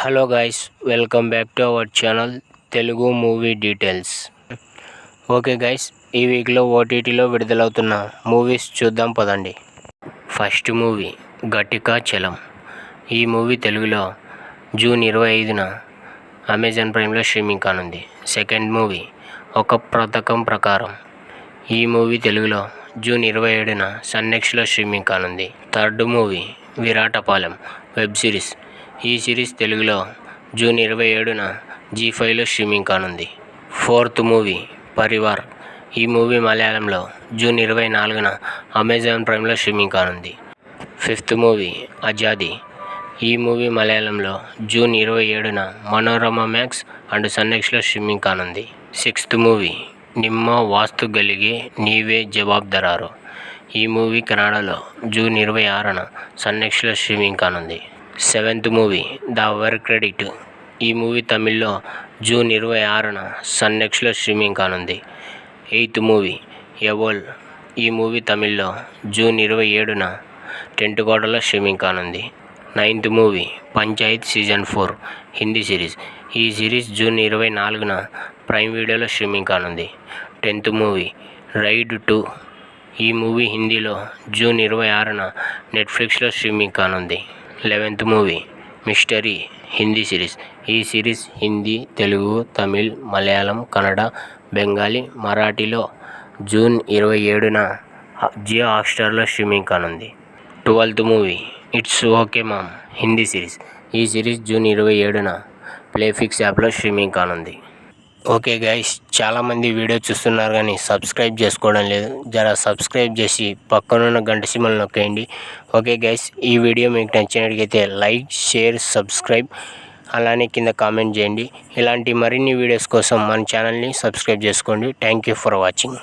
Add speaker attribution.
Speaker 1: Hello guys, welcome back to our channel Telugu movie details. Okay guys, ఈ వీక్లో ఓటీటీలో విడుదలవుతున్న మూవీస్ చూద్దాం పదండి. First movie Ghatikachalam. ఈ మూవీ తెలుగులో జూన్ 25న అమెజాన్ ప్రైమ్లో స్ట్రీమింగ్ కానుంది. Second movie Oka Pathakam Prakaram. ఈ మూవీ తెలుగులో జూన్ 27న సన్నెక్స్లో స్ట్రీమింగ్ కానుంది. Third movie Viratapalem web series. ఈ సిరీస్ తెలుగులో జూన్ 27న జీ5లో స్ట్రీమింగ్ కానుంది. Fourth movie Parivar. ఈ మూవీ మలయాళంలో జూన్ 24న అమెజాన్ ప్రైమ్లో స్ట్రీమింగ్ కానుంది. Fifth movie Azadi. ఈ మూవీ మలయాళంలో జూన్ 27న మనోరమ మ్యాక్స్ అండ్ సన్నెక్స్లో స్ట్రీమింగ్ కానుంది. సిక్స్త్ మూవీ నిమ్మ వాస్తుగలిగే నీవే జవాబ్దారో. ఈ మూవీ కన్నడలో జూన్ 26న సన్నెక్స్లో స్ట్రీమింగ్ కానుంది. Seventh movie the work credit. ఈ మూవీ తమిళ్లో జూన్ 26న సన్నెక్స్లో స్ట్రీమింగ్ కానుంది. ఎయిత్ మూవీ ఎవోల్. ఈ మూవీ తమిళ్లో జూన్ 27న టెంటుకోటలో స్ట్రీమింగ్ కానుంది. Ninth movie Panchayat season 4 Hindi series. ఈ సిరీస్ జూన్ 24న ప్రైమ్ వీడియోలో స్ట్రీమింగ్ కానుంది. Tenth movie ride 2. ఈ మూవీ హిందీలో జూన్ 26న నెట్ఫ్లిక్స్లో స్ట్రీమింగ్ కానుంది. 11th movie mystery Hindi series. ఈ సిరీస్ హిందీ, తెలుగు, తమిళ్, మలయాళం, కన్నడ, బెంగాలీ, మరాఠీలో జూన్ 27న జియో హాట్స్టార్లో స్ట్రీమింగ్ కానుంది. 12th movie it's okay mom Hindi series. ఈ సిరీస్ జూన్ 27న ప్లేఫిక్స్ యాప్లో స్ట్రీమింగ్ కానుంది. ఓకే గైస్, చాలామంది వీడియో చూస్తున్నారు కానీ సబ్స్క్రైబ్ చేసుకోవడం లేదు. సబ్స్క్రైబ్ చేసి పక్కనున్న గంట సింబల్ నొక్కేయండి. ఓకే గైస్, ఈ వీడియో మీకు నచ్చినట్లయితే లైక్, షేర్, సబ్స్క్రైబ్, అలానే కింద కామెంట్ చేయండి. ఇలాంటి మరిన్ని వీడియోస్ కోసం మన ఛానల్ని సబ్స్క్రైబ్ చేసుకోండి. Thank you for watching.